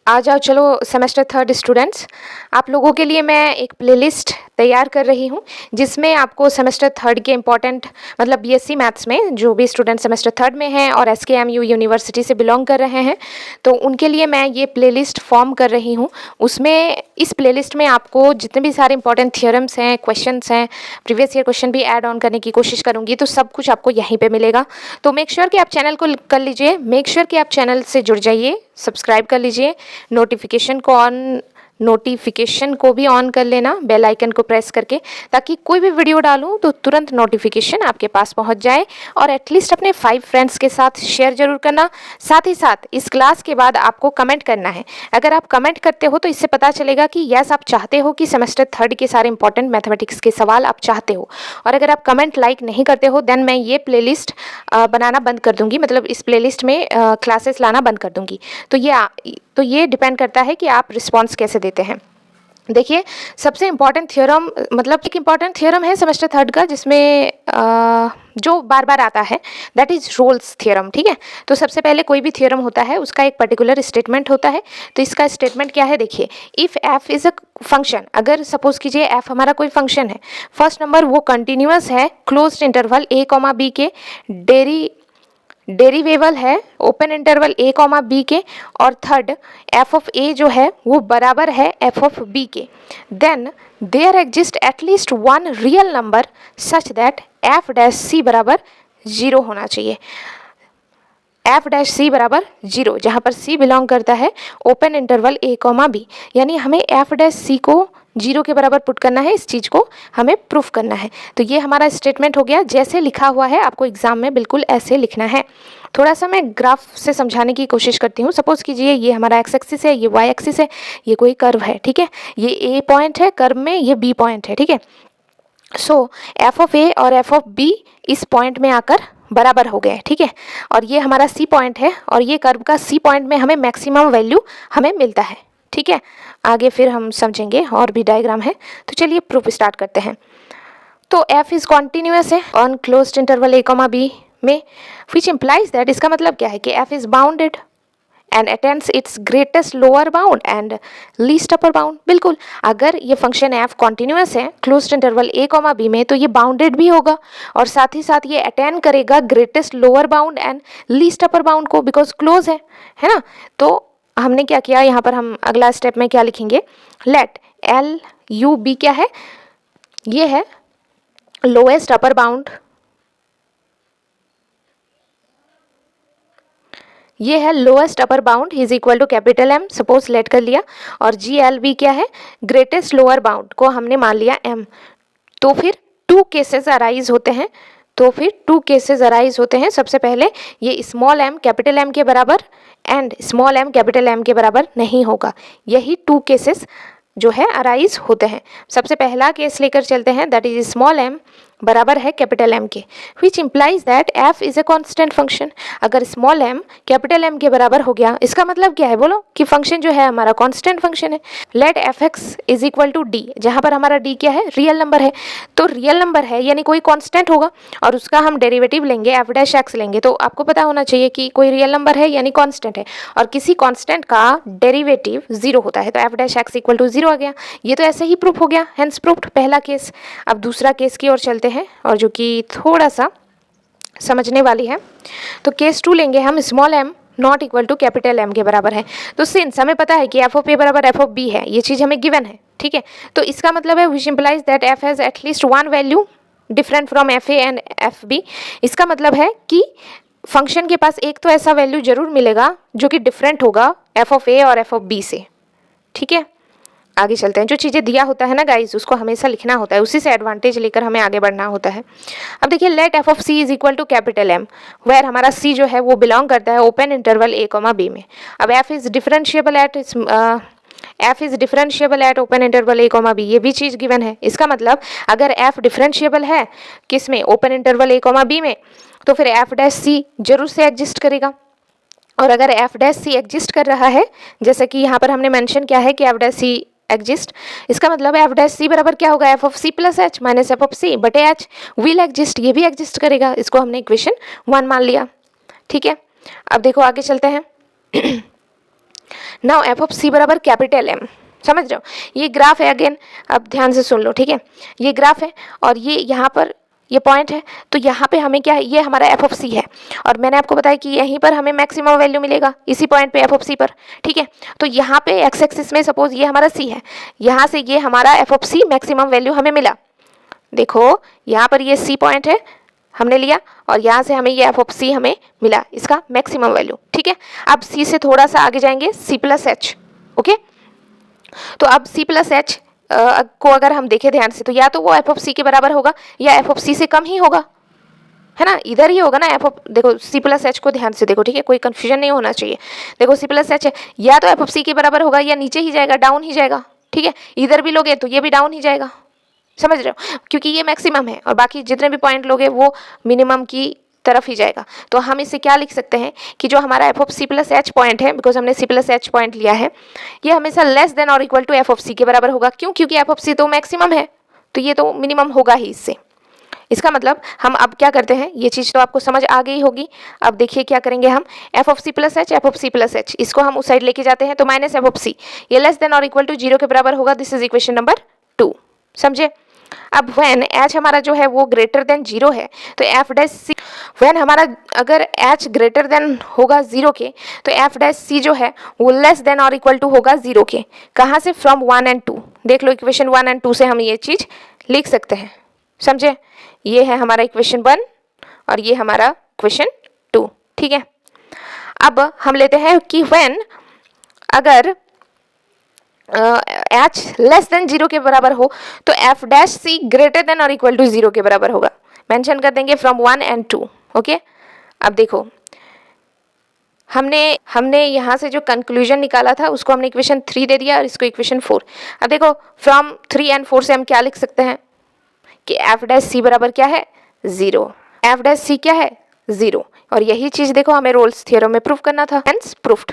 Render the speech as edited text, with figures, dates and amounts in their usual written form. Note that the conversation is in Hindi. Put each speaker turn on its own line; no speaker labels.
आ जाओ चलो सेमेस्टर थर्ड स्टूडेंट्स, आप लोगों के लिए मैं एक प्लेलिस्ट तैयार कर रही हूँ जिसमें आपको सेमेस्टर थर्ड के इम्पॉर्टेंट मतलब बीएससी मैथ्स में जो भी स्टूडेंट सेमेस्टर थर्ड में हैं और एसकेएमयू यूनिवर्सिटी से बिलोंग कर रहे हैं तो उनके लिए मैं ये प्लेलिस्ट फॉर्म कर रही हूँ। उसमें इस प्लेलिस्ट में आपको जितने भी सारे इंपॉर्टेंट थियोरम्स हैं, क्वेश्चंस हैं, प्रीवियस ईयर क्वेश्चन भी ऐड ऑन करने की कोशिश करूँगी, तो सब कुछ आपको यहीं पर मिलेगा। तो मेक श्योर कि आप चैनल को कर लीजिए, मेक श्योर कि आप चैनल से जुड़ जाइए, सब्सक्राइब कर लीजिए, नोटिफिकेशन को भी ऑन कर लेना बेल आइकन को प्रेस करके, ताकि कोई भी वीडियो डालूं तो तुरंत नोटिफिकेशन आपके पास पहुंच जाए। और एटलीस्ट अपने 5 फ्रेंड्स के साथ शेयर जरूर करना। साथ ही साथ इस क्लास के बाद आपको कमेंट करना है। अगर आप कमेंट करते हो तो इससे पता चलेगा कि यस आप चाहते हो कि सेमेस्टर थर्ड के सारे इंपॉर्टेंट मैथमेटिक्स के सवाल आप चाहते हो। और अगर आप कमेंट लाइक नहीं करते हो देन मैं ये प्लेलिस्ट बनाना बंद कर दूंगी, मतलब इस प्लेलिस्ट में क्लासेस लाना बंद कर दूंगी। तो ये डिपेंड करता है कि आप रिस्पॉन्स कैसे देते हैं। देखिए, सबसे इम्पॉर्टेंट थ्योरम, मतलब एक इम्पॉर्टेंट थ्योरम है सेमेस्टर थर्ड का जिसमें जो बार बार आता है, दैट इज रोल्स थ्योरम। ठीक है, तो सबसे पहले कोई भी थ्योरम होता है उसका एक पर्टिकुलर स्टेटमेंट होता है। तो इसका स्टेटमेंट क्या है, देखिए, if F is a function, अगर सपोज कीजिए एफ हमारा कोई फंक्शन है, फर्स्ट नंबर वो कंटिन्यूअस है क्लोज्ड इंटरवल a, b के, डेरिवेबल है ओपन इंटरवल a, b के, और थर्ड f ऑफ a जो है वो बराबर है f ऑफ b के, then there exist at least one real number such that f dash c बराबर 0 होना चाहिए। f डैश c बराबर 0, जहाँ पर c बिलोंग करता है ओपन इंटरवल a, b, यानी हमें f डैश c को 0 के बराबर पुट करना है, इस चीज़ को हमें प्रूफ करना है। तो ये हमारा स्टेटमेंट हो गया, जैसे लिखा हुआ है आपको एग्जाम में बिल्कुल ऐसे लिखना है। थोड़ा सा मैं ग्राफ से समझाने की कोशिश करती हूँ। सपोज कीजिए ये हमारा एक्स एक्सिस है, ये वाई एक्सिस है, ये कोई कर्व है। ठीक है, ये ए पॉइंट है कर्व में, ये बी पॉइंट है। ठीक है, सो एफ ऑफ ए और एफ ऑफ बी इस पॉइंट में आकर बराबर हो गए। ठीक है, और ये हमारा सी पॉइंट है और ये कर्व का सी पॉइंट में हमें मैक्सिमम वैल्यू हमें मिलता है। ठीक है, आगे फिर हम समझेंगे, और भी डायग्राम है। तो चलिए प्रूफ स्टार्ट करते हैं। तो f इज कॉन्टिन्यूअस है on closed interval a, b में, विच इम्प्लाइज दैट, इसका मतलब क्या है कि f is bounded and attends it's greatest lower bound and least upper bound. बिल्कुल, अगर ये फंक्शन f कॉन्टिन्यूअस है क्लोज्ड इंटरवल a, b में, तो ये बाउंडेड भी होगा और साथ ही साथ ये अटेंड करेगा greatest lower bound and least upper bound को, बिकॉज क्लोज है ना। तो हमने क्या किया, यहाँ पर हम अगला स्टेप में क्या लिखेंगे, लेट एल यू बी क्या है, ये है लोएस्ट अपर बाउंड, ये है lowest upper bound is equal to capital M, suppose let कर लिया, और जी एल बी क्या है, ग्रेटेस्ट लोअर बाउंड को हमने मान लिया M। तो फिर टू केसेस अराइज होते हैं। सबसे पहले ये स्मॉल m कैपिटल M के बराबर and small m capital M के बराबर नहीं होगा, यही टू केसेस जो है अराइज होते हैं। सबसे पहला केस लेकर चलते हैं, दैट इज स्मॉल m बराबर है कैपिटल M के, which implies that f is a constant function. अगर स्मॉल m कैपिटल M के बराबर हो गया, इसका मतलब क्या है बोलो, कि फंक्शन जो है हमारा कॉन्स्टेंट फंक्शन है। Let fx is equal to d, जहाँ पर हमारा d क्या है, रियल नंबर है। तो रियल नंबर है यानी कोई कॉन्स्टेंट होगा और उसका हम डेरिवेटिव लेंगे, f डैश x लेंगे। तो आपको पता होना चाहिए कि कोई रियल नंबर है यानी कॉन्स्टेंट है, और किसी कॉन्स्टेंट का डेरिवेटिव 0 होता है, तो f dash x equal to 0 आ गया। ये तो ऐसे ही प्रूफ हो गया, हेंस प्रूफ्ड पहला केस। अब दूसरा केस की ओर चलते हैं, और जो कि थोड़ा सा समझने वाली है। तो केस 2 लेंगे हम, small m not equal to capital M के बराबर है। तो सिंस हमें पता है कि f ऑफ a बराबर f ऑफ b है, ये चीज़ हमें गिवन है। ठीक है, तो इसका मतलब है which implies that f has at least one value different from f a and f b। इसका मतलब है कि फंक्शन के पास एक तो ऐसा वैल्यू जरूर मिलेगा जो कि डिफरेंट होगा f ऑफ a और f ऑफ b से। ठीक है, आगे चलते हैं। जो चीज़ें दिया होता है ना गाइज, उसको हमेशा लिखना होता है, उसी से एडवांटेज लेकर हमें आगे बढ़ना होता है। अब देखिए, let f of c is equal to capital M, where हमारा सी जो है वो बिलोंग करता है ओपन इंटरवल a, b में। अब f is differentiable eight open interval a, b, ये भी चीज़ गिवन है। इसका मतलब अगर f डिफरेंशिएबल है किस में, ओपन इंटरवल a, b में, तो फिर f डैश c जरूर से एग्जिस्ट करेगा। और अगर f डैश c एग्जिस्ट कर रहा है, जैसे कि यहाँ पर हमने मेंशन किया है कि f डैश c एग्जिस्ट, इसका मतलब f डैश c बराबर क्या होगा, f of c plus h minus f of c बटे h विल एग्जिस्ट, ये भी एग्जिस्ट करेगा। इसको हमने इक्वेशन 1 मान लिया। ठीक है, अब देखो आगे चलते हैं। नाउ एफ ऑफ सी बराबर कैपिटल एम, समझ रहे हो। ये ग्राफ है, अगेन अब ध्यान से सुन लो, ठीक है। ये ग्राफ है और ये यहाँ पर ये पॉइंट है, तो यहाँ पे हमें क्या है, ये हमारा एफ ऑफ सी है और मैंने आपको बताया कि यहीं पर हमें मैक्सिमम वैल्यू मिलेगा इसी पॉइंट पे एफ ऑफ सी पर, ठीक है। तो यहाँ पे एक्स एक्सिस में सपोज ये हमारा सी है, यहाँ से ये हमारा f of c maximum value हमें मिला। देखो यहाँ पर ये सी पॉइंट है हमने लिया और यहाँ से हमें ये एफ ऑफ सी हमें मिला, इसका मैक्सिमम वैल्यू, ठीक है। अब सी से थोड़ा सा आगे जाएंगे, सी प्लस एच, ओके। तो अब सी प्लस एच को अगर हम देखें ध्यान से, तो या तो वो एफ ऑफ सी के बराबर होगा या एफ ऑफ सी से कम ही होगा, है ना, इधर ही होगा ना एफ ऑफ। देखो सी प्लस एच को ध्यान से देखो, ठीक है, कोई कंफ्यूजन नहीं होना चाहिए। देखो सी प्लस एच है, या तो एफ ऑफ सी के बराबर होगा या नीचे ही जाएगा, डाउन ही जाएगा, ठीक है। इधर भी लोगे तो ये भी डाउन ही जाएगा, समझ रहे हो, क्योंकि ये मैक्सिमम है और बाकी जितने भी पॉइंट लोगे वो मिनिमम की तरफ ही जाएगा। तो हम इसे क्या लिख सकते हैं कि जो हमारा f of c plus h point है, बिकॉज हमने सी प्लस एच पॉइंट लिया है, ये हमेशा लेस देन और equal to f of c के बराबर होगा। क्यों? क्योंकि एफ ऑफ सी तो मैक्सिमम है, तो ये तो मिनिमम होगा ही इससे। इसका मतलब हम अब क्या करते हैं, ये चीज़ तो आपको समझ आ गई होगी। अब देखिए क्या करेंगे हम, f of c plus h, f of c plus h, इसको हम उस साइड लेके जाते हैं, तो माइनस एफ ऑफ सी, ये लेस देन और इक्वल टू 0 के बराबर होगा। दिस इज इक्वेशन नंबर 2, समझे। अब व्हेन एच हमारा जो है वो ग्रेटर देन 0 है, तो एफ डैश सी, व्हेन हमारा अगर एच ग्रेटर देन होगा 0 के, तो एफ डैश सी जो है वो लेस देन और इक्वल टू होगा 0 के। कहाँ से? From 1 and 2। देख लो इक्वेशन 1 एंड 2 से हम ये चीज़ लिख सकते हैं, समझे। ये है हमारा इक्वेशन 1 और ये हमारा इक्वेशन 2, ठीक है। अब हम लेते हैं कि व्हेन अगर एच लेस देन 0 के बराबर हो, तो F dash C greater than और इक्वल टू 0 के बराबर होगा। मेंशन कर देंगे फ्रॉम 1 एंड 2, ओके। अब देखो हमने यहाँ से जो कंक्लूजन निकाला था उसको हमने इक्वेशन 3 दे दिया और इसको इक्वेशन 4। अब देखो फ्रॉम 3 एंड 4 से हम क्या लिख सकते हैं कि एफ डैश सी बराबर क्या है? 0। एफ डैश सी क्या है? 0। और यही चीज़ देखो हमें रोल्स थ्योरम में प्रूव करना था, हेंस प्रूफ्ड।